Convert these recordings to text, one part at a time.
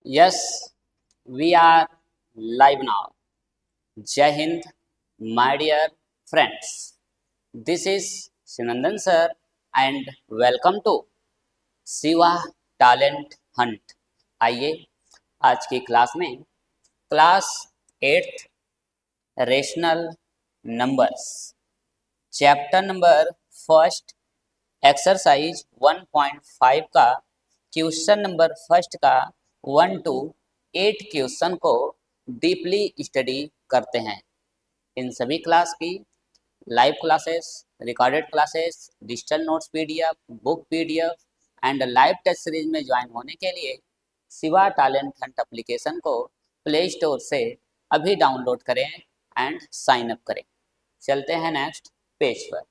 Yes, we are live now. Jai Hind, my dear friends. This is Sinandan sir and welcome to Shiva talent hunt. आइए आज की class में class 8th rational numbers chapter number first exercise 1.5 का question number first का 1 to 8 question को deeply study करते हैं। इन सभी क्लास की live classes, recorded classes, digital notes PDF, book PDF and live test series में ज्वाइन होने के लिए शिवा टैलेंट हंट एप्लीकेशन को प्ले स्टोर से अभी डाउनलोड करें एंड साइन अप करें। चलते हैं नेक्स्ट पेज पर।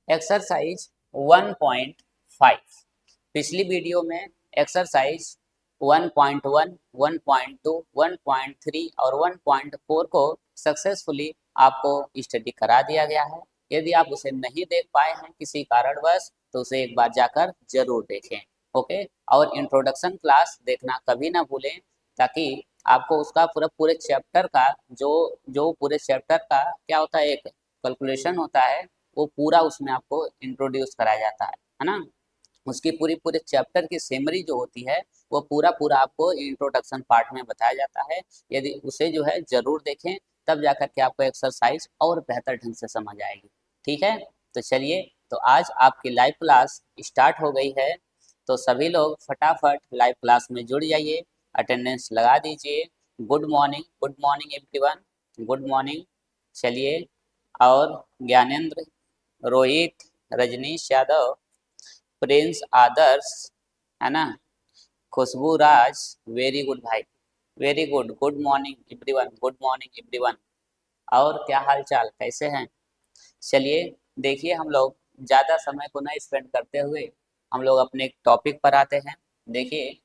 एक्सरसाइज 1.5 पिछली वीडियो में एक्सरसाइज 1.1, 1.2, 1.3 और 1.4 को सक्सेसफुली आपको स्टडी करा दिया गया है। यदि आप उसे नहीं देख पाए हैं किसी कारणवश तो उसे एक बार जाकर जरूर देखें। ओके, और इंट्रोडक्शन क्लास देखना कभी ना भूलें ताकि आपको उसका पूरे चैप्टर का जो पूरे चैप्टर का क्या होता है, एक कैलकुलेशन होता है, वो पूरा उसमें आपको इंट्रोड्यूस कराया जाता है ना। उसकी पूरे चैप्टर की सेमरी जो होती है वो पूरा आपको इंट्रोडक्शन पार्ट में बताया जाता है। यदि उसे जो है जरूर देखें, तब जाकर के आपको एक्सरसाइज और बेहतर ढंग से समझ आएगी। ठीक है, तो चलिए, तो आज आपकी लाइव क्लास स्टार्ट हो गई है, तो सभी लोग फटाफट लाइव क्लास में जुड़ जाइए, अटेंडेंस लगा दीजिए। Good morning everyone, good morning. चलिए, और ज्ञानेंद्र, रोहित, रजनीश यादव, प्रिंस आदर्श, है ना, खुशबू राज, वेरी गुड भाई, very good. Good morning everyone, good morning everyone. और क्या हाल चाल, कैसे हैं? चलिए देखिए, हम लोग ज़्यादा समय को ना स्पेंड करते हुए हम लोग अपने टॉपिक पर आते हैं। देखिए,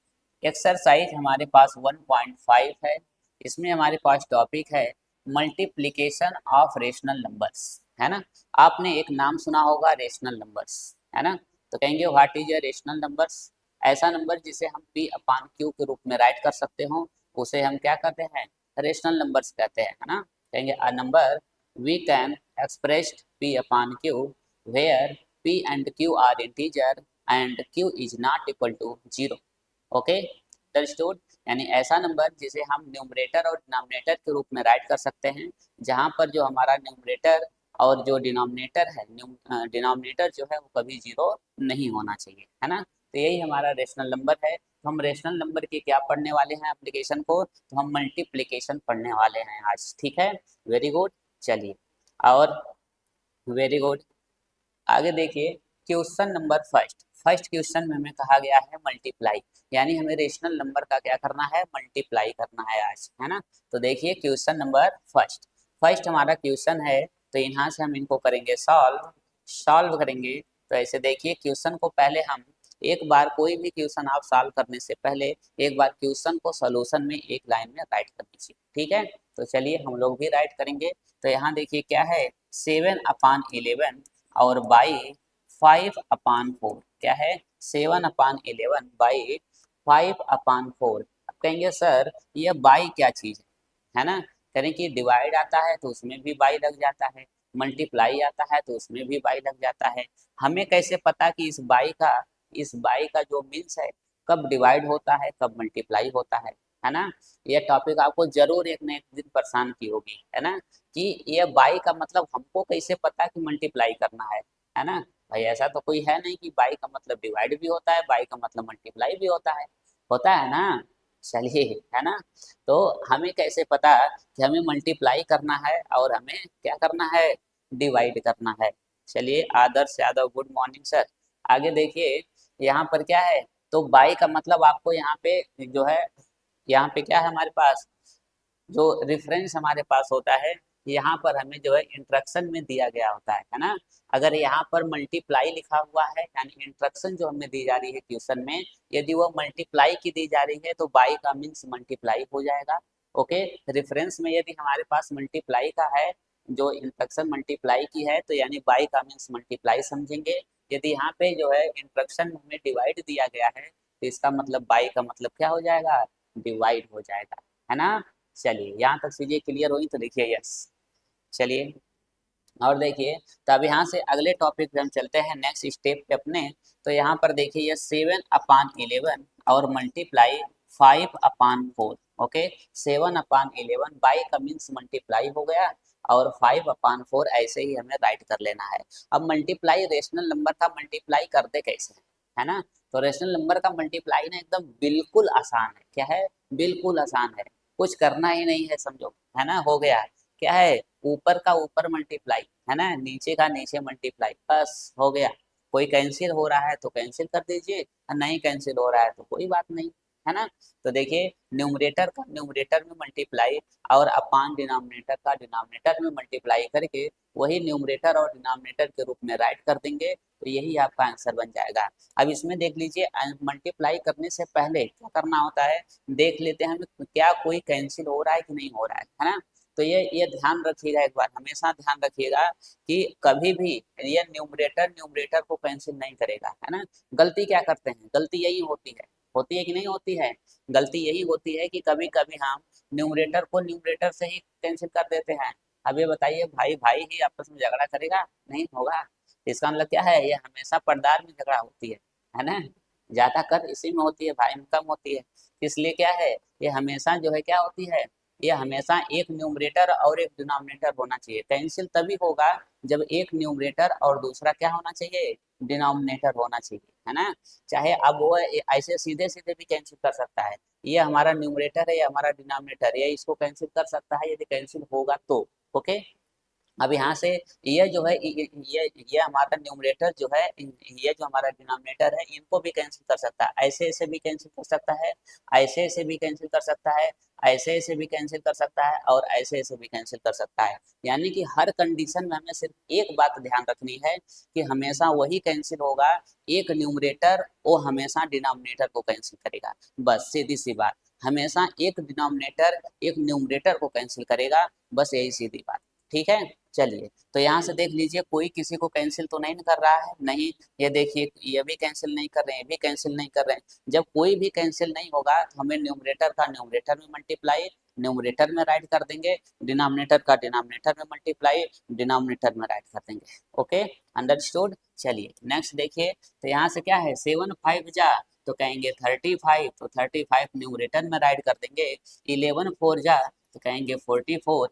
एक्सरसाइज हमारे पास 1.5 है। इसमें हमारे पास टॉपिक है मल्टीप्लिकेशन ऑफ रेशनल नंबर्स, है ना। आपने एक नाम सुना होगा रेशनल नंबर्स, है ना। तो कहेंगे what is a rational numbers? ऐसा नंबर जिसे हम पी अपान क्यू के रूप में राइट कर सकते हो उसे हम क्या कहते हैं? रेशनल नंबर्स कहते हैं, है ना। कहेंगे a number we can express p upon q where p and q are integer and q is not equal to 0। Okay, understood. यानी ऐसा नंबर जिसे हम न्यूमरेटर और डिनोमिनेटर के रूप में राइट कर सकते हैं, जहां पर जो हमारा न्यूमरेटर और जो डिनोमिनेटर है, डिनोमिनेटर जो है वो कभी जीरो नहीं होना चाहिए, है ना। तो यही हमारा रेशनल नंबर है। तो हम रेशनल नंबर के क्या पढ़ने वाले हैं एप्लीकेशन को? तो हम मल्टीप्लिकेशन पढ़ने वाले हैं आज। ठीक है, वेरी गुड। चलिए, और वेरी गुड, आगे देखिए question number first. First question में हमें कहा गया है मल्टीप्लाई, यानी हमें रेशनल नंबर का क्या करना है? मल्टीप्लाई करना है आज, है ना। तो देखिए क्वेश्चन नंबर फर्स्ट, फर्स्ट हमारा क्वेश्चन है, तो यहाँ से हम इनको करेंगे सॉल्व करेंगे। तो ऐसे देखिए, क्वेश्चन को पहले हम एक बार, कोई भी क्वेश्चन आप सॉल्व करने से पहले एक बार क्वेश्चन को सोल्यूशन में एक लाइन में राइट कर दीजिए। ठीक है, तो चलिए हम लोग भी राइट करेंगे। तो यहाँ देखिए क्या है, 7/11 और बाई 5/4, क्या है? 7/11 बाई 5/4। अब कहेंगे सर ये बाई क्या चीज़ है ना। करें कि डिवाइड आता है तो उसमें भी बाई लग जाता है, मल्टीप्लाई आता है तो उसमें भी बाई लग जाता है। हमें कैसे पता कि इस बाई का जो मीन्स है कब डिवाइड होता है कब मल्टीप्लाई होता है ना। ये टॉपिक आपको जरूर एक न एक दिन परेशान की होगी, है ना, कि ये बाई का मतलब हमको कैसे पता कि मल्टीप्लाई करना है ना। भाई ऐसा तो कोई है नहीं कि बाई का मतलब डिवाइड भी होता है, बाई का मतलब मल्टीप्लाई भी होता है ना। चलिए, है ना। तो हमें कैसे पता कि हमें मल्टीप्लाई करना है और हमें क्या करना है? डिवाइड करना है। चलिए, आदर्श यादव, गुड मॉर्निंग सर। आगे देखिए, यहाँ पर क्या है, तो बाई का मतलब आपको यहाँ पे जो है, यहाँ पे क्या है हमारे पास, जो रेफरेंस हमारे पास होता है, यहाँ पर हमें जो है इंस्ट्रक्शन में दिया गया होता है ना। अगर यहाँ पर मल्टीप्लाई लिखा हुआ है, यानी इंस्ट्रक्शन जो हमें दी जा रही है क्वेश्चन में, यदि वो मल्टीप्लाई की दी जा रही है तो बाई का मीन्स मल्टीप्लाई हो जाएगा। ओके, रेफरेंस में यदि हमारे पास मल्टीप्लाई का है, जो इंस्ट्रक्शन मल्टीप्लाई की है, तो यानी बाई का मीन्स मल्टीप्लाई समझेंगे। यदि यहाँ पे जो है इंस्ट्रक्शन में हमें डिवाइड दिया गया है, तो इसका मतलब बाई का मतलब क्या हो जाएगा, डिवाइड हो जाएगा, है ना। चलिए यहाँ तक चीजें क्लियर हुई तो देखिए यस। चलिए और देखिए, तो अब यहाँ से अगले टॉपिक पे हम चलते हैं नेक्स्ट स्टेप पे अपने। तो यहाँ पर देखिए ये 7/11 और मल्टीप्लाई 5/4। ओके, 7/11 बाई का मीन्स मल्टीप्लाई हो गया और 5/4 ऐसे ही हमें राइट कर लेना है। अब मल्टीप्लाई रेशनल नंबर का मल्टीप्लाई करते कैसे है ना। तो रेशनल नंबर का मल्टीप्लाई ना एकदम बिल्कुल आसान है। क्या है, बिल्कुल आसान है, कुछ करना ही नहीं है, समझो, है ना, हो गया। क्या है, ऊपर का ऊपर मल्टीप्लाई, है ना, नीचे का नीचे मल्टीप्लाई, बस हो गया। कोई कैंसिल हो रहा है तो कैंसिल कर दीजिए, और नहीं कैंसिल हो रहा है तो कोई बात नहीं, है ना। तो देखिए न्यूमरेटर का न्यूमरेटर में मल्टीप्लाई और अपान डिनोमिनेटर का डिनोमिनेटर में मल्टीप्लाई करके वही न्यूमरेटर और डिनोमिनेटर के रूप में राइट कर देंगे, तो यही आपका आंसर बन जाएगा। अब इसमें देख लीजिए, मल्टीप्लाई करने से पहले क्या करना होता है, देख लेते हैं हमें क्या कोई कैंसिल हो रहा है कि नहीं हो रहा है ना। तो ये ध्यान रखिएगा, एक बार हमेशा ध्यान रखिएगा कि कभी भी ये न्यूमरेटर न्यूमरेटर को कैंसिल नहीं करेगा, है ना। गलती क्या करते हैं, गलती यही होती है कि नहीं होती है, गलती यही होती है कि कभी कभी हम न्यूमरेटर को न्यूमरेटर से ही कैंसिल कर देते हैं। अब ये बताइए, भाई भाई ही आपस में झगड़ा करेगा, नहीं होगा। इसका मतलब क्या है, ये हमेशा पर्दार में झगड़ा होती है ना। ज्यादा कर इसी में होती है, भाई में कम होती है। इसलिए क्या है, ये हमेशा जो है क्या होती है, ये हमेशा एक न्यूमरेटर और एक डिनोमिनेटर होना चाहिए। कैंसिल तभी होगा जब एक न्यूमरेटर और दूसरा क्या होना चाहिए, डिनोमिनेटर होना चाहिए, है ना। चाहे अब वो ऐसे सीधे सीधे भी कैंसिल कर सकता है, ये हमारा न्यूमरेटर है, ये हमारा डिनोमिनेटर है, ये इसको कैंसिल कर सकता है यदि कैंसिल होगा तो। ओके, अब यहाँ से ये जो है ये हमारा न्यूमरेटर जो है, ये जो हमारा डिनोमिनेटर है, इनको भी कैंसिल कर सकता है, ऐसे ऐसे भी कैंसिल कर सकता है, ऐसे ऐसे भी कैंसिल कर सकता है, ऐसे ऐसे भी कैंसिल कर सकता है, और ऐसे ऐसे भी कैंसिल कर सकता है। यानी कि हर कंडीशन में हमें सिर्फ एक बात ध्यान रखनी है कि हमेशा वही कैंसिल होगा, एक न्यूमरेटर वो हमेशा डिनोमिनेटर को कैंसिल करेगा, बस सीधी सी बात। हमेशा एक डिनोमिनेटर एक न्यूमरेटर को कैंसिल करेगा, बस यही सीधी बात, ठीक है। चलिए, तो यहाँ से देख लीजिए कोई किसी को कैंसिल तो नहीं कर रहा है, नहीं। ये देखिए ये भी कैंसिल नहीं कर रहे हैं, ये भी कैंसिल नहीं कर रहे हैं। जब कोई भी कैंसिल नहीं होगा तो हमें न्यूमरेटर का न्यूमरेटर में मल्टीप्लाई न्यूमरेटर में राइट कर देंगे, डिनोमिनेटर का डिनोमिनेटर में मल्टीप्लाई डिनोमिनेटर में राइट कर देंगे। Okay, understood. चलिए नेक्स्ट देखिए, तो यहाँ से क्या है, 7 5 जा तो कहेंगे 35, तो 35 न्यूमरेटर में राइट कर देंगे। 11 4 जा तो कहेंगे 44,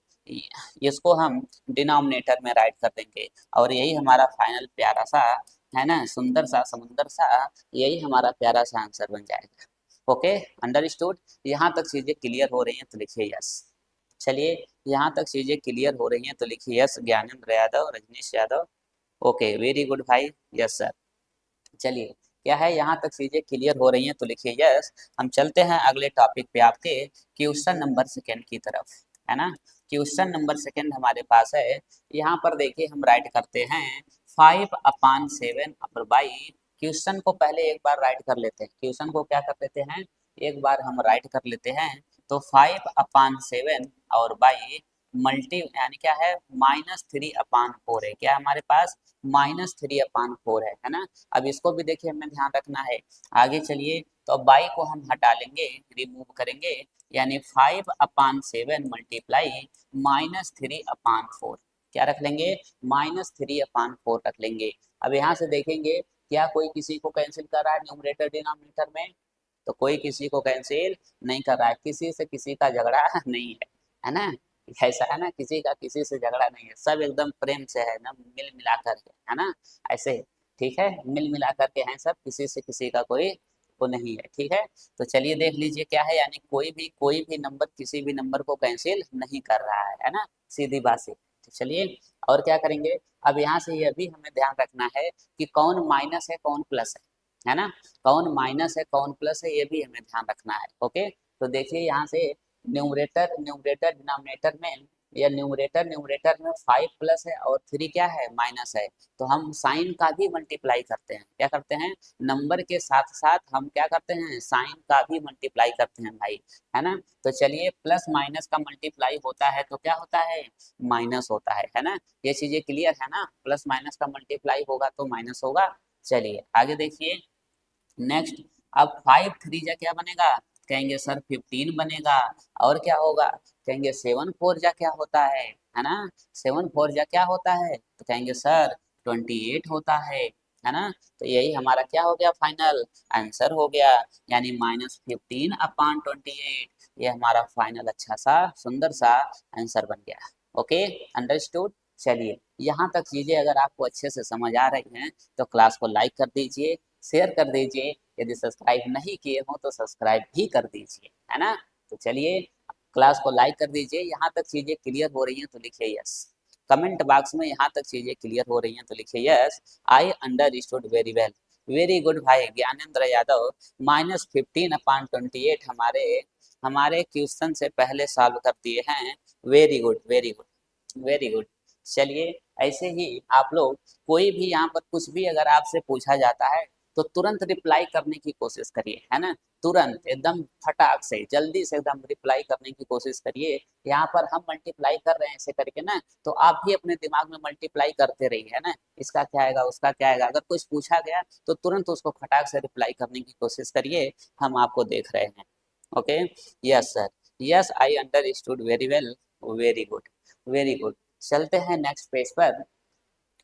इसको हम डिनोमिनेटर में राइट कर देंगे, और यही हमारा फाइनल प्यारा सा, है ना, सुंदर सा समुंदर सा, यही हमारा प्यारा सा आंसर बन जाएगा। Okay, understood. यहाँ तक चीजें क्लियर हो रही हैं तो लिखिए यस। चलिए, यहाँ तक चीजें क्लियर हो रही हैं तो लिखिए yes, Gyanendra Yadav, Rajnish Yadav. Okay, very good भाई, यस सर। चलिए, क्या है, यहाँ तक चीजें क्लियर हो रही हैं तो लिखिए यस। हम चलते हैं अगले टॉपिक पे आपके, क्वेश्चन नंबर सेकेंड की तरफ, है ना। क्वेश्चन नंबर सेकेंड हमारे पास है, यहाँ पर देखिए हम राइट करते हैं 5/7 अपर बाई। क्वेश्चन को पहले एक बार राइट कर लेते हैं, क्वेश्चन को क्या कर लेते हैं, एक बार हम राइट कर लेते हैं। तो 5/7 और बाई मल्टी यानी क्या है, -3/4 है, क्या हमारे पास -3/4 है ना। अब इसको भी देखिए हमें ध्यान रखना है। आगे चलिए, तो अब बाई को हम हटा लेंगे, रिमूव करेंगे, यानी 5/7 मल्टीप्लाई -3/4, क्या रख लेंगे, -3/4 रख लेंगे। अब यहाँ से देखेंगे क्या कोई किसी को कैंसिल कर रहा है न्यूमरेटर डिनोमिनेटर में, तो कोई किसी को कैंसिल नहीं कर रहा है, किसी से किसी का झगड़ा नहीं है ना। ऐसा है ना, किसी का किसी से झगड़ा नहीं है, सब एकदम प्रेम से है ना, मिल मिला कर के, है ना, ऐसे, ठीक है, मिल मिला करके हैं सब, किसी से किसी का कोई वो नहीं है, ठीक है। तो चलिए देख लीजिए क्या है, यानी कोई भी नंबर किसी भी नंबर को कैंसिल नहीं कर रहा है ना, सीधी बात से। तो चलिए और क्या करेंगे, अब यहाँ से ये भी हमें ध्यान रखना है कि कौन माइनस है कौन प्लस है ना, कौन माइनस है कौन प्लस है, ये भी हमें ध्यान रखना है। ओके, तो देखिए यहाँ से न्यूमरेटर न्यूमरेटर डिनोमिनेटर में, या न्यूमरेटर न्यूमरेटर में 5 प्लस है और 3 क्या है, माइनस है। तो हम साइन का भी मल्टीप्लाई करते हैं, क्या करते हैं, नंबर के साथ साथ हम क्या करते हैं, साइन का भी मल्टीप्लाई करते हैं भाई, है ना। तो चलिए प्लस माइनस का मल्टीप्लाई होता है तो क्या होता है, माइनस होता है ना। ये चीजें क्लियर है ना, प्लस माइनस का मल्टीप्लाई होगा तो माइनस होगा। चलिए आगे देखिए नेक्स्ट, अब 5 3 जा क्या बनेगा, कहेंगे सर 15 बनेगा। और क्या होगा, कहेंगे 7 4 जा क्या होता है ना, 7 4 जा क्या होता है, तो कहेंगे सर 28 होता है ना। तो यही हमारा क्या हो गया, फाइनल आंसर हो गया, यानी -15/28। ये हमारा फाइनल अच्छा सा सुंदर सा आंसर बन गया। Okay, understood. चलिए, यहाँ तक चीजें अगर आपको अच्छे से समझ आ रही हैं तो क्लास को लाइक कर दीजिए, शेयर कर दीजिए, यदि सब्सक्राइब नहीं किए हो तो सब्सक्राइब भी कर दीजिए, है ना। तो चलिए, क्लास को लाइक कर दीजिए। यहाँ तक चीजें क्लियर हो रही हैं तो लिखिए यस। कमेंट बॉक्स में यहाँ तक चीजें क्लियर हो रही हैं तो लिखिए yes, I understood very well. Very good भाई ज्ञानेंद्र यादव। -15/28 हमारे हमारे क्वेश्चन से पहले सॉल्व कर दिए हैं। Very good, very good, very good. चलिए, ऐसे ही आप लोग कोई भी यहाँ पर कुछ भी अगर आपसे पूछा जाता है तो तुरंत रिप्लाई करने की कोशिश करिए, है ना। तुरंत एकदम फटाक से जल्दी से एकदम रिप्लाई करने की कोशिश करिए। यहाँ पर हम मल्टीप्लाई कर रहे हैं ऐसे करके ना, तो आप भी अपने दिमाग में मल्टीप्लाई करते रहिए, है ना। इसका क्या आएगा, उसका क्या आएगा, अगर कुछ पूछा गया तो तुरंत उसको फटाक से रिप्लाई करने की कोशिश करिए। हम आपको देख रहे हैं। Okay, yes sir, yes I understood very well. Very good, very good. चलते हैं नेक्स्ट पेज पर,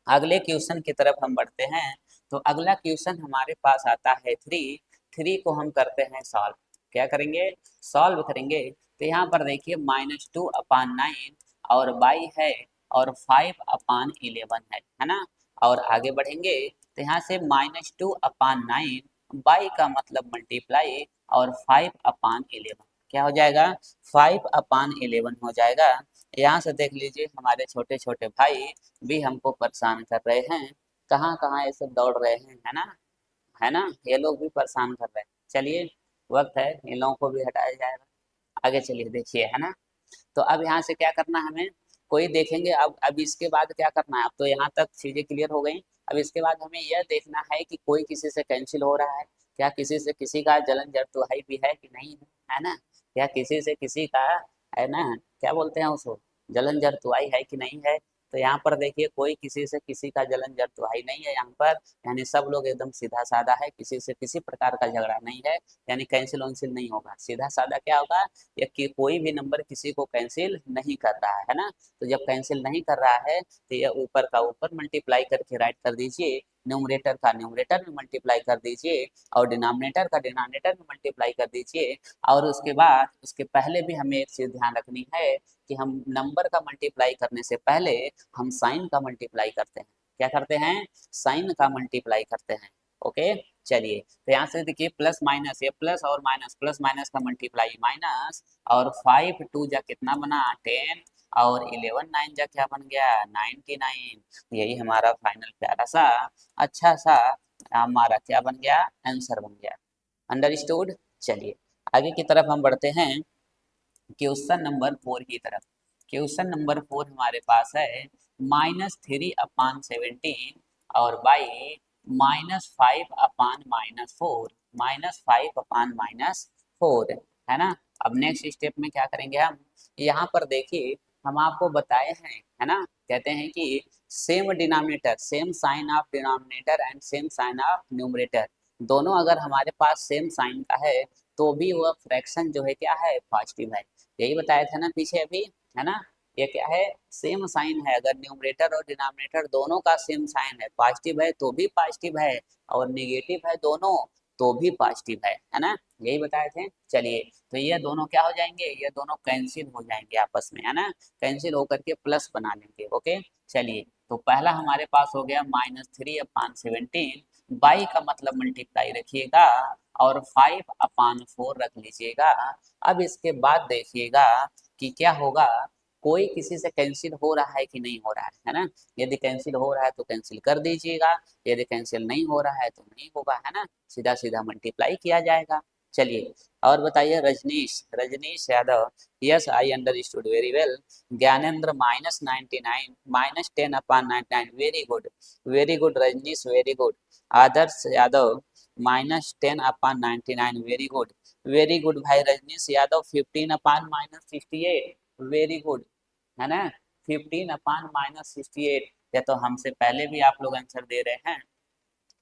अगले क्वेश्चन की तरफ हम बढ़ते हैं। तो अगला क्वेश्चन हमारे पास आता है 3। 3 को हम करते हैं सॉल्व। क्या करेंगे, सॉल्व करेंगे। तो यहाँ पर देखिए -2/9 और बाई है और 5/11 है ना। और आगे बढ़ेंगे तो यहाँ से -2/9 बाई का मतलब मल्टीप्लाई और 5/11 क्या हो जाएगा, 5/11 हो जाएगा। यहाँ से देख लीजिए हमारे छोटे छोटे भाई भी हमको परेशान कर रहे हैं। कहाँ कहाँ ये सब दौड़ रहे हैं, है ना, है ना। ये लोग भी परेशान कर रहे हैं। चलिए, वक्त है, इन लोगों को भी हटाया जाएगा। आगे चलिए देखिए, है ना। तो अब यहाँ से क्या करना है हमें, कोई देखेंगे। अब इसके बाद क्या करना है, अब तो यहाँ तक चीजें क्लियर हो गई। अब इसके बाद हमें यह देखना है कि कोई किसी से कैंसिल हो रहा है क्या, किसी से किसी का जलन जरतुहाई भी है कि नहीं है ना, या किसी से किसी का, है ना, क्या बोलते हैं उसको, जलन जरतुहाई है कि नहीं है। तो यहाँ पर देखिए कोई किसी से किसी का जलन जरतुहाई नहीं है यहाँ पर, यानी सब लोग एकदम सीधा साधा है, किसी से किसी प्रकार का झगड़ा नहीं है, यानी कैंसिल वैंसिल नहीं होगा। सीधा साधा क्या होगा, या कि कोई भी नंबर किसी को कैंसिल नहीं कर रहा है ना। तो जब कैंसिल नहीं कर रहा है तो ये ऊपर का ऊपर मल्टीप्लाई करके राइट कर दीजिए, न्यूमरेटर का न्यूमरेटर में मल्टीप्लाई कर दीजिए और डिनोमिनेटर का डिनोमिनेटर में मल्टीप्लाई कर दीजिए। और उसके बाद उसके पहले भी हमें एक चीज ध्यान रखनी है कि हम नंबर का मल्टीप्लाई करने से पहले हम साइन का मल्टीप्लाई करते हैं। क्या करते हैं, साइन का मल्टीप्लाई करते हैं। ओके, चलिए, तो यहाँ से देखिए प्लस माइनस, ये प्लस और माइनस, प्लस माइनस का मल्टीप्लाई माइनस, और 5 2 जा कितना बना 10, और 11 9 जा क्या बन गया 99। यही हमारा फाइनल प्यारा सा अच्छा सा हमारा क्या बन गया, आंसर बन गया। अंडरस्टूड। चलिए, आगे की तरफ हम बढ़ते हैं क्वेश्चन नंबर 4 की तरफ। क्वेश्चन नंबर 4 हमारे पास है -3/17 और बाई -5/-4, -5/-4, है ना। अब नेक्स्ट स्टेप में क्या करेंगे हम, यहाँ पर देखिए हम आपको बताए हैं, है ना, कहते हैं कि same denominator, same sign of denominator and same sign of numerator, दोनों अगर हमारे पास सेम साइन का है तो भी वह फ्रैक्शन जो है क्या है, पॉजिटिव है। यही बताया था ना पीछे अभी, है ना। ये क्या है, सेम साइन है, अगर न्यूमरेटर और डिनोमिनेटर दोनों का सेम साइन है, पॉजिटिव है तो भी पॉजिटिव है, और नेगेटिव है दोनों तो भी पॉजिटिव है ना। यही बताए थे। चलिए, तो ये दोनों क्या हो जाएंगे, ये दोनों कैंसिल हो जाएंगे आपस में, है ना, कैंसिल होकर के प्लस बना लेंगे। ओके, चलिए, तो पहला हमारे पास हो गया -3/17, बाई का मतलब मल्टीप्लाई रखिएगा और 5/4 रख लीजिएगा। अब इसके बाद देखिएगा कि क्या होगा, कोई किसी से कैंसिल हो रहा है कि नहीं हो रहा है ना। यदि कैंसिल हो रहा है तो कैंसिल कर दीजिएगा, यदि कैंसिल नहीं हो रहा है तो नहीं होगा, है ना, सीधा सीधा मल्टीप्लाई किया जाएगा। चलिए, और बताइए Rajnish, Rajnish Yadav, yes I understood very well. Gyanendra -99, -10/99, very good, very good Rajnish, very good. Aadarsh Yadav -10/99, very good, very good भाई रजनीश यादव। 15/-68, वेरी गुड, है ना, 15/-68। ये तो हमसे पहले भी आप लोग आंसर दे रहे हैं,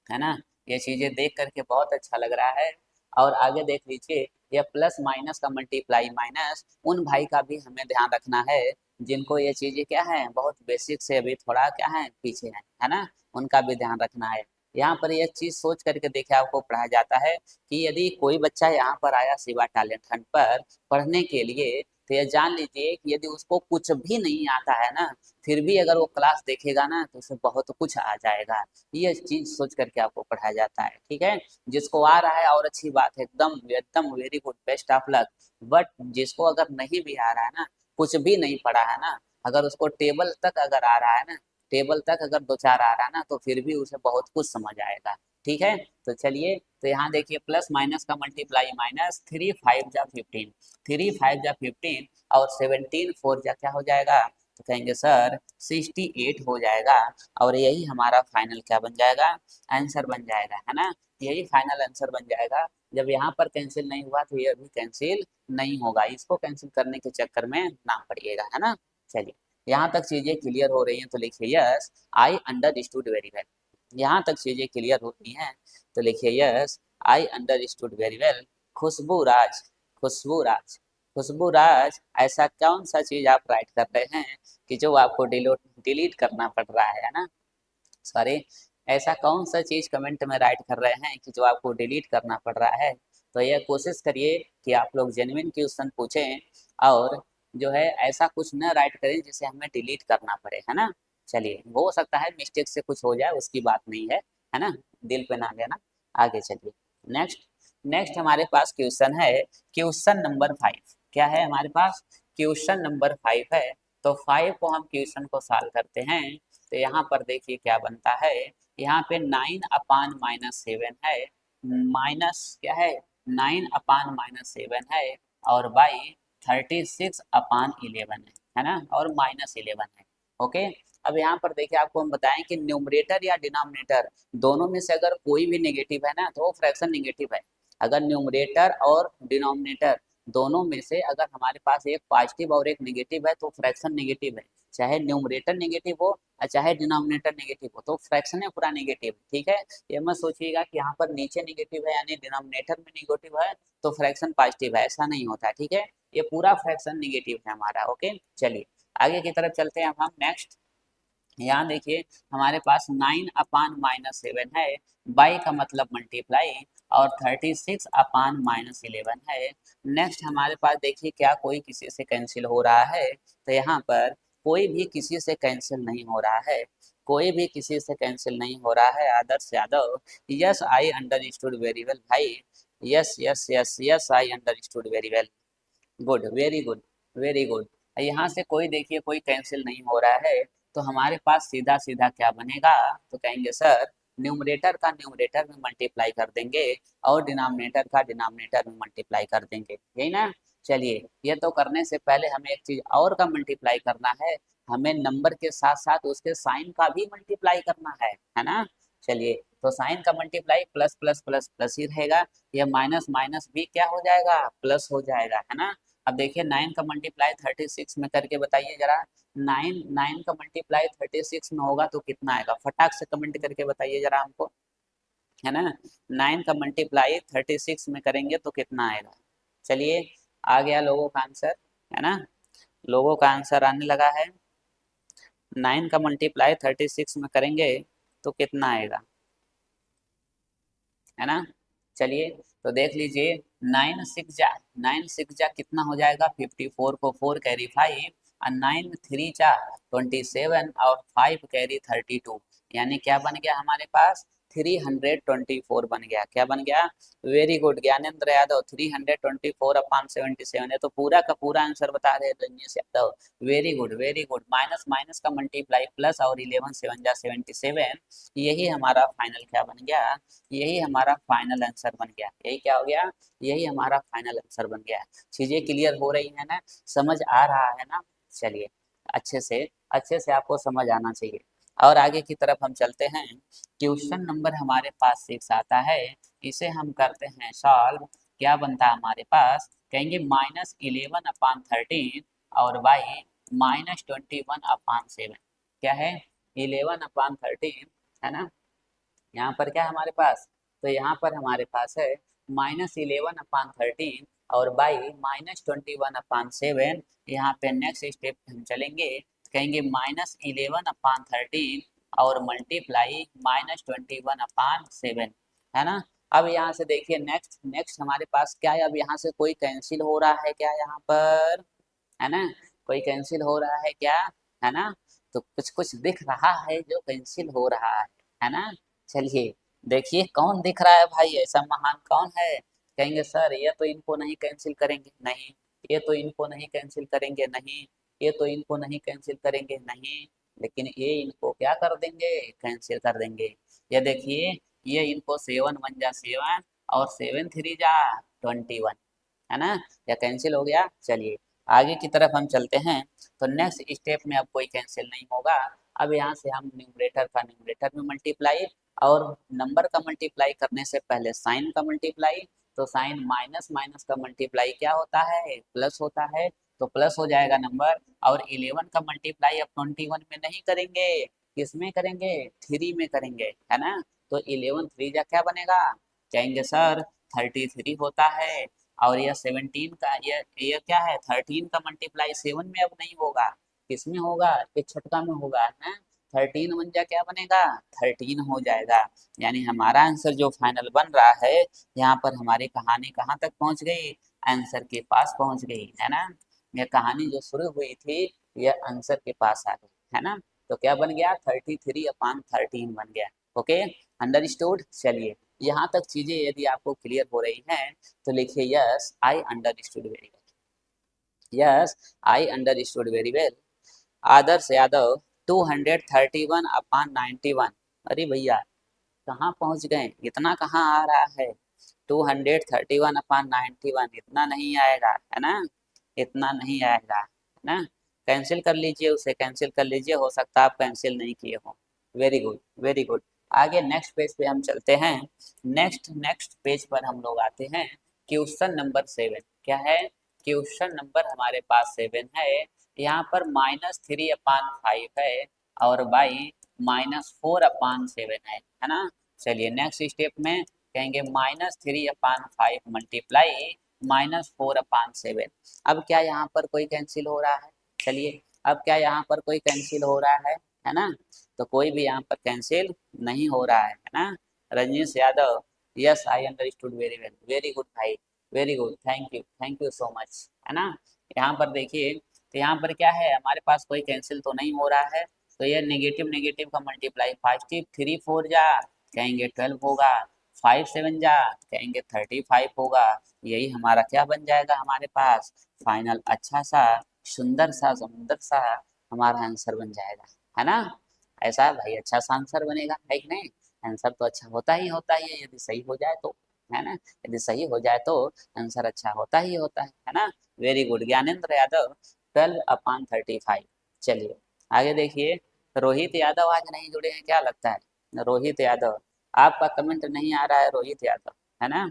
है ना। ये चीजें देख करके बहुत अच्छा लग रहा है। और आगे देख लीजिए, यह प्लस माइनस का मल्टीप्लाई माइनस, उन भाई का भी हमें ध्यान रखना है जिनको ये चीजें क्या है, बहुत बेसिक से अभी थोड़ा क्या है, पीछे है ना, उनका भी ध्यान रखना है। यहाँ पर यह चीज सोच करके देखिए, आपको पढ़ाया जाता है कि यदि कोई बच्चा यहाँ पर आया शिवा टैलेंट हंट पर पढ़ने के लिए, तो ये जान लीजिए कि यदि उसको कुछ भी नहीं आता है ना, फिर भी अगर वो क्लास देखेगा ना, तो उसे बहुत कुछ आ जाएगा। ये चीज सोच करके आपको पढ़ाया जाता है, ठीक है। जिसको आ रहा है और अच्छी बात है, एकदम एकदम very good, best of luck. But जिसको अगर नहीं भी आ रहा है ना, कुछ भी नहीं पढ़ा है ना, अगर उसको टेबल तक अगर आ रहा है ना, टेबल तक अगर दो चार आ रहा है ना, तो फिर भी उसे बहुत कुछ समझ आएगा, ठीक है। तो चलिए, तो यहाँ देखिए, प्लस माइनस का मल्टीप्लाई माइनस, 3 5 जा 15, 3 5 जा 15 और 17 4 जा क्या हो जाएगा, तो कहेंगे सर 68 हो जाएगा। और यही हमारा फाइनल क्या बन जाएगा, आंसर बन जाएगा, है ना। यही फाइनल आंसर बन जाएगा। जब यहाँ पर कैंसिल नहीं हुआ तो ये भी कैंसिल नहीं होगा, इसको कैंसिल करने के चक्कर में ना पड़िएगा, है ना। चलिए, यहाँ तक चीजें क्लियर हो रही हैं, तो लिखिए yes I understood very well. यहाँ तक चीजें क्लियर होती हैं, तो लिखिए yes I understood very well. Khushboo Raj, Khushboo Raj, Khushboo Raj, ऐसा कौन सा चीज आप राइट कर रहे हैं कि जो आपको डिलीट करना पड़ रहा है ना, सॉरी, ऐसा कौन सा चीज कमेंट में राइट कर रहे हैं कि जो आपको डिलीट करना पड़ रहा है। तो यह कोशिश करिए कि आप लोग जेन्युइन क्वेश्चन पूछें, और जो है ऐसा कुछ न राइट करें जिसे हमें डिलीट करना पड़े, है ना। चलिए, हो सकता है मिस्टेक से कुछ हो जाए, उसकी बात नहीं है ना, दिल पे ना लेना। आगे चलिए, नेक्स्ट, नेक्स्ट हमारे पास क्वेश्चन है, क्वेश्चन नंबर 5। क्या है हमारे पास, क्वेश्चन नंबर 5 है। तो 5 को हम क्वेश्चन को सॉल्व करते हैं। तो यहाँ पर देखिए क्या बनता है, यहाँ पे 9/-7 है, माइनस क्या है, 9/-7 है, और बाई 36/11 है ना, और -11 है। ओके, अब यहाँ पर देखिए, आपको हम बताएं कि न्यूमरेटर या डिनोमिनेटर दोनों में से अगर कोई भी नेगेटिव है ना, तो वो फ्रैक्शन नेगेटिव है। अगर न्यूमरेटर और डिनोमिनेटर दोनों में से अगर हमारे पास एक पॉजिटिव और एक नेगेटिव है, तो फ्रैक्शन नेगेटिव है। चाहे न्यूमरेटर नेगेटिव हो और चाहे डिनोमिनेटर नेगेटिव हो, तो फ्रैक्शन है पूरा नेगेटिव, ठीक है। ये मत सोचिएगा कि यहाँ पर नीचे नेगेटिव है यानी डिनोमिनेटर में नेगेटिव है तो फ्रैक्शन पॉजिटिव है, ऐसा नहीं होता है, ठीक है। ये पूरा फ्रैक्शन नेगेटिव है हमारा। ओके, चलिए आगे की तरफ चलते हैं अब हम। नेक्स्ट, यहाँ देखिए, हमारे पास 9/-7 है, बाई का मतलब मल्टीप्लाई, और 36/-11 है। नेक्स्ट हमारे पास देखिए, क्या कोई किसी से कैंसिल हो रहा है, तो यहाँ पर कोई भी किसी से कैंसिल नहीं हो रहा है, कोई भी किसी से कैंसिल नहीं हो रहा है। Adarsh Yadav, yes I understood very well भाई, yes yes yes yes I understood very well, good, very good, very good. यहाँ से कोई देखिए कोई कैंसिल नहीं हो रहा है, तो हमारे पास सीधा सीधा क्या बनेगा, तो कहेंगे सर न्यूमरेटर का न्यूमरेटर में मल्टीप्लाई कर देंगे और डिनोमिनेटर का डिनोमिनेटर में मल्टीप्लाई कर देंगे, यही ना। चलिए, ये तो करने से पहले हमें एक चीज और का मल्टीप्लाई करना है, हमें नंबर के साथ साथ उसके साइन का भी मल्टीप्लाई करना है ना। चलिए, तो साइन का multiply plus plus plus plus ही रहेगा, यह माइनस माइनस भी क्या हो जाएगा, प्लस हो जाएगा, है ना। अब देखिए, 9 का मल्टीप्लाई 36 में करके बताइए जरा, 9 9 का मल्टीप्लाई 36 में होगा तो कितना आएगा, फटाक से कमेंट करके बताइए जरा हमको, है ना। 9 का मल्टीप्लाई 36 में करेंगे तो कितना आएगा। चलिए, आ गया लोगों का आंसर, है ना, लोगों का आंसर आने लगा है। 9 का मल्टीप्लाई 36 में करेंगे तो कितना आएगा, है ना। चलिए, तो देख लीजिए, 9 6 जा कितना हो जाएगा, 54 को 4 कैरी 5, और 9 3 जा 27, और 5 कैरी 32, यानी क्या बन गया हमारे पास, 324 बन गया। क्या बन गया, वेरी गुड ज्ञानेंद्र यादव, 324/77, ये तो पूरा का पूरा आंसर बता रहे Rajnish Yadav, very good very good. Minus minus का मल्टीप्लाई प्लस, और 11 7 जा 77, यही हमारा फाइनल क्या बन गया, यही हमारा फाइनल आंसर बन गया। यही क्या हो गया, यही हमारा फाइनल आंसर बन गया। चीजें क्लियर हो रही है ना, समझ आ रहा है ना। चलिए, अच्छे से आपको समझ आना चाहिए। और आगे की तरफ हम चलते हैं। क्वेश्चन नंबर हमारे पास 6 आता है, इसे हम करते हैं सॉल्व। क्या बनता है हमारे पास, कहेंगे -11/13 और बाई -21/7। क्या है, 11/13, है ना। यहाँ पर क्या है हमारे पास, तो यहाँ पर हमारे पास है -11/13 और बाई -21/7। यहाँ पे नेक्स्ट स्टेप हम चलेंगे, कहेंगे -11/13 और मल्टीप्लाई -21/7, है ना। अब यहाँ से देखिए नेक्स्ट नेक्स्ट हमारे पास क्या है, अब यहाँ से कोई कैंसिल हो रहा है क्या यहाँ पर, है ना, कोई कैंसिल हो रहा है क्या, है ना। तो कुछ कुछ दिख रहा है जो कैंसिल हो रहा है ना। चलिए देखिए कौन दिख रहा है भाई, ऐसा महान कौन है। कहेंगे सर ये तो इनको नहीं कैंसिल करेंगे, नहीं। ये तो इनको नहीं कैंसिल करेंगे, नहीं। ये तो इनको नहीं कैंसिल करेंगे, नहीं। लेकिन ये इनको क्या कर देंगे, कैंसिल कर देंगे। ये देखिए, ये इनको 7 1 जा 7 और 7 3 जा 21, है ना। या कैंसिल हो गया। चलिए आगे की तरफ हम चलते हैं। तो नेक्स्ट स्टेप में अब कोई कैंसिल नहीं होगा। अब यहाँ से हम न्यूमरेटर का न्यूमरेटर में मल्टीप्लाई, और नंबर का मल्टीप्लाई करने से पहले साइन का मल्टीप्लाई। तो साइन माइनस माइनस का मल्टीप्लाई क्या होता है, प्लस होता है। तो प्लस हो जाएगा नंबर। और 11 का मल्टीप्लाई अब 21 में नहीं करेंगे, किसमें करेंगे, 3 में करेंगे, है ना। तो 11 3 जा क्या बनेगा, कहेंगे सर 33 होता है। और यह 17 का यह क्या है, 13 का मल्टीप्लाई 7 में अब नहीं होगा, किसमें होगा, एक छटका में होगा, है। 13 1 जा क्या बनेगा, 13 हो जाएगा। यानी हमारा आंसर जो फाइनल बन रहा है, यहाँ पर हमारी कहानी कहाँ तक पहुँच गई, आंसर के पास पहुँच गई, है ना। यह कहानी जो शुरू हुई थी, यह आंसर के पास आ गई, है ना। तो क्या बन गया, 33/13 बन गया। Okay, understood. चलिए यहाँ तक चीजें यदि आपको क्लियर हो रही हैं तो लिखिए yes I understood very well, yes I understood very well. Adarsh Yadav 231/91। अरे भैया कहाँ पहुंच गए, इतना कहाँ आ रहा है, 231/91 इतना नहीं आएगा, है ना, इतना नहीं आएगा, है ना। कैंसिल कर लीजिए उसे, कैंसिल कर लीजिए, हो सकता है आप कैंसिल नहीं किए हो। Very good very good. आगे नेक्स्ट पेज पे हम चलते हैं। नेक्स्ट नेक्स्ट पेज पर हम लोग आते हैं, क्वेश्चन नंबर 7। क्या है, क्वेश्चन नंबर हमारे पास 7 है। यहाँ पर -3/5 है और बाई -4/7 है ना। चलिए नेक्स्ट स्टेप में कहेंगे -3/5 मल्टीप्लाई -4/7। अब क्या यहाँ पर कोई कैंसिल हो रहा है, चलिए अब क्या यहाँ पर कोई कैंसिल हो रहा है ना। तो कोई भी यहाँ पर कैंसिल नहीं हो रहा है ना। Rajnish Yadav, yes I understood very well, very good भाई, very good, thank you so much, है ना। यहाँ पर देखिए, तो यहाँ पर क्या है, हमारे पास कोई कैंसिल तो नहीं हो रहा है। तो ये नेगेटिव नेगेटिव का मल्टीप्लाई, 5 3 4 जा कहेंगे 12 होगा, 5 7 जा कहेंगे 35 होगा। यही हमारा क्या बन जाएगा, हमारे पास फाइनल अच्छा सा सुंदर सा समुंदर सा हमारा आंसर बन जाएगा, है ना। ऐसा भाई अच्छा सा आंसर बनेगा, है कि नहीं। आंसर तो अच्छा होता ही है यदि सही हो जाए तो, है ना। यदि सही हो जाए तो आंसर अच्छा होता ही होता है ना। Very good Gyanendra Yadav, 12/35। चलिए आगे देखिए, रोहित यादव आज नहीं जुड़े हैं क्या लगता है, रोहित यादव आपका कमेंट नहीं आ रहा है, रोहित यादव, है ना।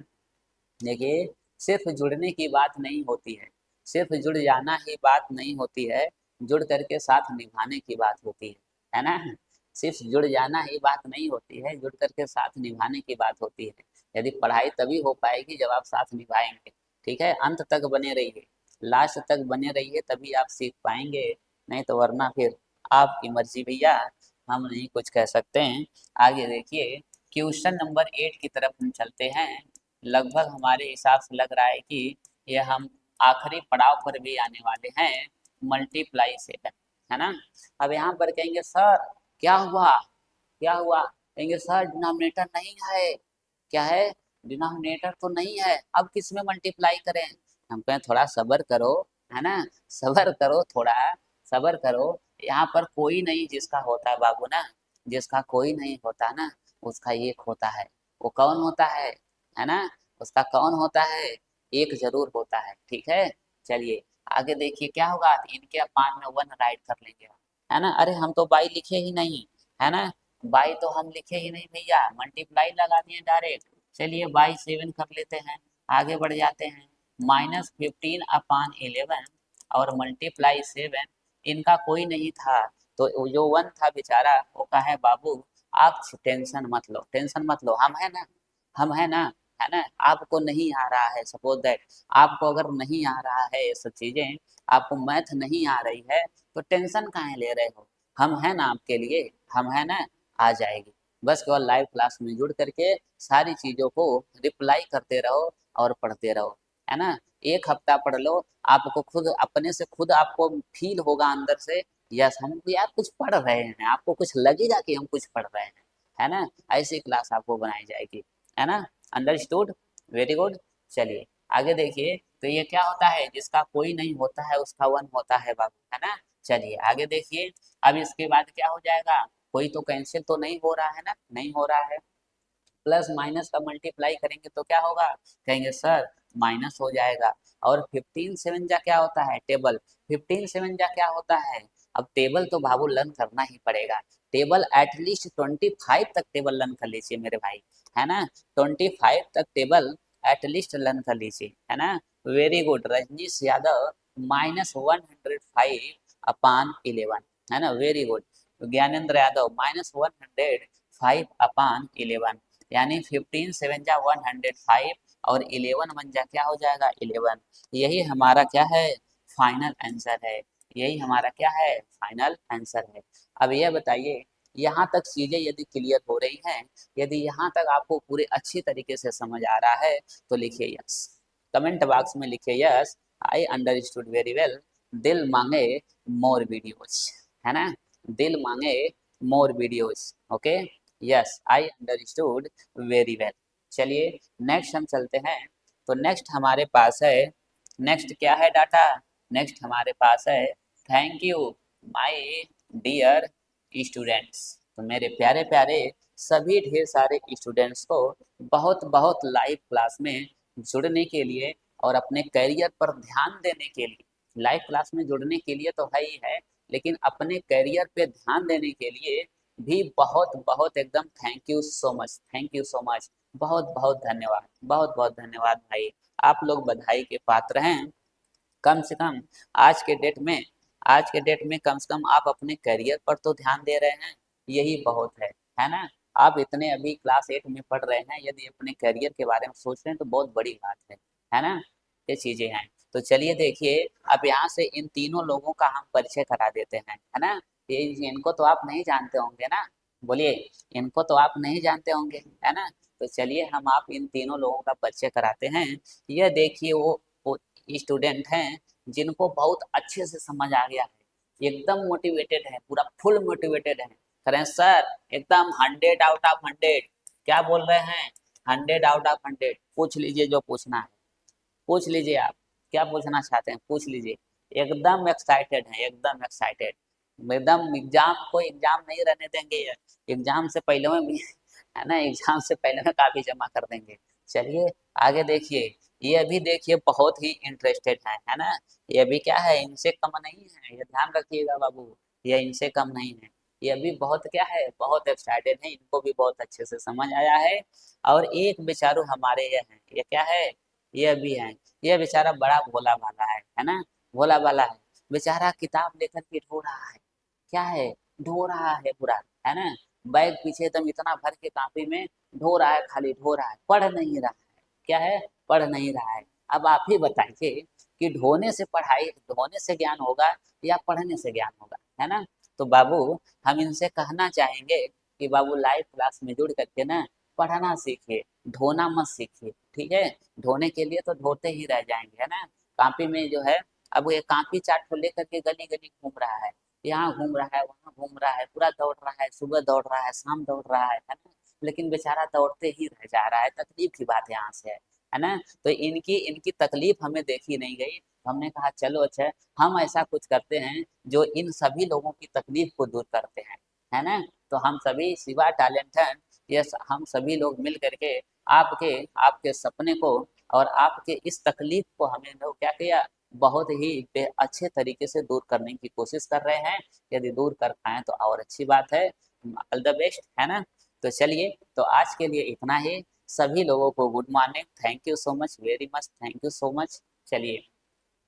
देखिए सिर्फ जुड़ने की बात नहीं होती है, सिर्फ जुड़ जाना ही बात नहीं होती है, जुड़ करके साथ निभाने की बात होती है ना। सिर्फ जुड़ जाना ही बात नहीं होती है, जुड़ करके साथ निभाने की बात होती है। यदि पढ़ाई तभी हो पाएगी जब आप साथ निभाएंगे, ठीक है। अंत तक बने रहिए, लास्ट तक बने रहिए, तभी आप सीख पाएंगे, नहीं तो वरना फिर आपकी मर्जी भैया, हम नहीं कुछ कह सकते हैं। आगे देखिए, क्वेश्चन नंबर 8 की तरफ हम चलते हैं। लगभग हमारे हिसाब से लग रहा है कि ये हम आखिरी पड़ाव पर भी आने वाले हैं, मल्टीप्लाई 7, है ना। अब यहाँ पर कहेंगे सर क्या हुआ, क्या हुआ, कहेंगे सर डिनोमिनेटर नहीं है, क्या है, डिनोमिनेटर तो नहीं है, अब किस में मल्टीप्लाई करें। हम कहें थोड़ा सब्र करो, है ना, सब्र करो थोड़ा, सब्र करो। यहाँ पर कोई नहीं जिसका होता है बाबू ना, जिसका कोई नहीं होता ना, उसका एक होता है। वो कौन होता है ना, उसका कौन होता है, एक जरूर होता है, ठीक है। चलिए आगे देखिए क्या होगा, इनके अपान में 1 राइट कर लेंगे, है ना। अरे हम तो बाई लिखे ही नहीं, है ना, बाई तो हम लिखे ही नहीं भैया, मल्टीप्लाई लगा दिए डायरेक्ट। चलिए बाई 7 कर लेते हैं, आगे बढ़ जाते हैं। -15/11 और मल्टीप्लाई 7, इनका कोई नहीं था, तो जो 1 था बेचारा वो कहा है बाबू आप टेंशन मत लो, टेंशन मत लो, हम है ना, हम है ना, है ना, आपको नहीं आ रहा है, सपोज दैट आपको अगर नहीं आ रहा है ये सब चीजें, आपको मैथ नहीं आ रही है, तो टेंशन काहे ले रहे हो, हम है ना आपके लिए, हम है ना, आ जाएगी। बस केवल लाइव क्लास में जुड़ करके सारी चीजों को रिप्लाई करते रहो और पढ़ते रहो, है ना। एक हफ्ता पढ़ लो, आपको खुद अपने से खुद आपको फील होगा अंदर से, यस हम यार कुछ पढ़ रहे हैं, आपको कुछ लगेगा कि हम कुछ पढ़ रहे हैं, है ना। ऐसी क्लास आपको बनाई जाएगी, है ना। Understood, very good. चलिए आगे देखिए, तो ये क्या होता है, जिसका कोई नहीं होता है उसका वन होता है बाबू, है ना। चलिए आगे देखिए, अब इसके बाद क्या हो जाएगा, कोई तो कैंसिल तो नहीं हो रहा है ना, नहीं हो रहा है। प्लस माइनस का मल्टीप्लाई करेंगे तो क्या होगा, कहेंगे सर माइनस हो जाएगा। और 15 जा क्या होता है, टेबल। 15 जा क्या होता है, अब टेबल तो बाबू लर्न करना ही पड़ेगा। टेबल एटलीस्ट 25 तक टेबल लर्न कर लीजिए मेरे भाई, है ना। 25 तक टेबल एटलीस्ट लर्न कर लीजिए, है ना। वेरी गुड रजनीश यादव, -105 अपान 11, है ना, वेरी गुड। ज्ञानेंद्र यादव -105 अपान 11, यानी 15 7 जा 105 और 11 1 जा क्या हो जाएगा 11। यही हमारा क्या है, फाइनल आंसर है, यही हमारा क्या है, फाइनल आंसर है। अब यह बताइए, यहाँ तक चीजें यदि क्लियर हो रही हैं, यदि यहाँ तक आपको पूरे अच्छी तरीके से समझ आ रहा है तो लिखिए यस, कमेंट बॉक्स में लिखिए yes, I understood very well, दिल मांगे मोर वीडियोज, है ना, दिल मांगे more videos, okay, yes I understood very well. चलिए नेक्स्ट हम चलते हैं, तो नेक्स्ट हमारे पास है, नेक्स्ट क्या है डाटा, नेक्स्ट हमारे पास है thank you my dear students. तो मेरे प्यारे प्यारे सभी ढेर सारे स्टूडेंट्स को बहुत बहुत लाइव क्लास में जुड़ने के लिए और अपने करियर पर ध्यान देने के लिए, लाइव क्लास में जुड़ने के लिए तो है ही है, लेकिन अपने करियर पे ध्यान देने के लिए भी बहुत बहुत एकदम thank you so much, thank you so much, बहुत बहुत धन्यवाद, बहुत बहुत धन्यवाद भाई, आप लोग बधाई के पात्र हैं। कम से कम आज के डेट में, आज के डेट में कम से कम आप अपने करियर पर तो ध्यान दे रहे हैं, यही बहुत है ना। आप इतने अभी क्लास 8 में पढ़ रहे हैं, यदि अपने करियर के बारे में सोच रहे हैं तो बहुत बड़ी बात है ना, ये चीजें हैं। तो चलिए देखिए, अब यहाँ से इन तीनों लोगों का हम परिचय करा देते हैं, है ना। ये इनको तो आप नहीं जानते होंगे ना, बोलिए, इनको तो आप नहीं जानते होंगे, है ना। तो चलिए हम आप इन तीनों लोगों का परिचय कराते हैं। यह देखिए वो स्टूडेंट हैं जिनको बहुत अच्छे से समझ आ गया है, एकदम मोटिवेटेड है, पूरा फुल मोटिवेटेड है, करें सर एकदम 100 आउट ऑफ 100, क्या बोल रहे हैं, 100 आउट ऑफ 100, पूछ लीजिए जो पूछना है, पूछ लीजिए आप क्या पूछना चाहते हैं, पूछ लीजिए, एकदम एक्साइटेड है, एकदम एक्साइटेड, एकदम एग्जाम को एग्जाम नहीं रहने देंगे, एग्जाम से पहले में भी है ना, एग्जाम से पहले में काफी जमा कर देंगे। चलिए आगे देखिए, ये भी देखिए बहुत ही इंटरेस्टेड है ना, ये भी क्या है, इनसे कम नहीं है, ये ध्यान रखिएगा बाबू, ये इनसे कम नहीं है, ये भी बहुत क्या है, बहुत एक्साइटेड है, इनको भी बहुत अच्छे से समझ आया है। और एक बेचारू हमारे ये हैं, ये क्या है, ये भी है, ये बेचारा बड़ा भोला भाला है ना, भोला भाला है, बेचारा किताब लेकर के ढो रहा है, क्या है, ढो रहा है पूरा, है ना, बैग पीछे एकदम इतना भर के कॉपी में ढो रहा है, खाली ढो रहा है, पढ़ नहीं रहा है, क्या है, पढ़ नहीं रहा है। अब आप ही बताइए कि ढोने से पढ़ाई, ढोने से ज्ञान होगा या पढ़ने से ज्ञान होगा, है ना। तो बाबू हम इनसे कहना चाहेंगे कि बाबू लाइव क्लास में जुड़ करके ना पढ़ना सीखिए, ढोना मत सीखिए, ठीक है। ढोने के लिए तो ढोते ही रह जाएंगे, है ना। कॉपी में जो है, अब ये कॉपी चार्ट को लेकर के गली गली घूम रहा है, यहाँ घूम रहा है, वहाँ घूम रहा है, पूरा दौड़ रहा है, सुबह दौड़ रहा है, शाम दौड़ रहा है ना, लेकिन बेचारा दौड़ते ही रह जा रहा है, तकलीफ की बात यहाँ से है ना। तो इनकी इनकी तकलीफ हमें देखी नहीं गई, हमने कहा चलो अच्छा हम ऐसा कुछ करते हैं जो इन सभी लोगों की तकलीफ को दूर करते हैं, है ना। तो हम सभी शिवा टैलेंट हैं, ये हम सभी लोग मिल करके आपके आपके सपने को और आपके इस तकलीफ को हमें लोग क्या किया, बहुत ही अच्छे तरीके से दूर करने की कोशिश कर रहे हैं, यदि दूर कर पाए तो और अच्छी बात है, ऑल द बेस्ट, है ना। तो चलिए, तो आज के लिए इतना ही, सभी लोगों को good morning, thank you so much, very much thank you so much. चलिए,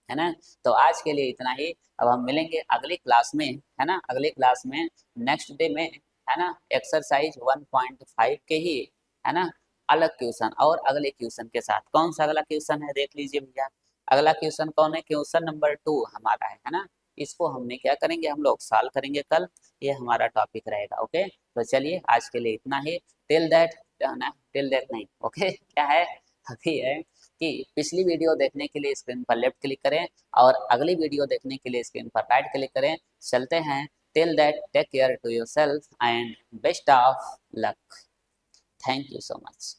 है ना, तो आज के लिए इतना ही, अब हम मिलेंगे अगली क्लास में, है ना, अगली क्लास में नेक्स्ट डे में, है ना, एक्सरसाइज 1.5 के ही, है ना, अलग क्वेश्चन और अगले क्वेश्चन के साथ। कौन सा अगला क्वेश्चन है देख लीजिए भैया। अगला क्वेश्चन कौन है? क्वेश्चन नंबर 2 हमारा है ना। इसको हमने क्या करेंगे, हम लोग सॉल्व करेंगे कल, ये हमारा टॉपिक रहेगा। ओके, तो चलिए आज के लिए इतना ही। टिल दैट ना, टिल दैट नहीं, ओके क्या है अभी है कि पिछली वीडियो देखने के लिए स्क्रीन पर लेफ्ट क्लिक करें और अगली वीडियो देखने के लिए स्क्रीन पर राइट क्लिक करें। चलते हैं। Till that take care to yourself and best of luck. Thank you so much.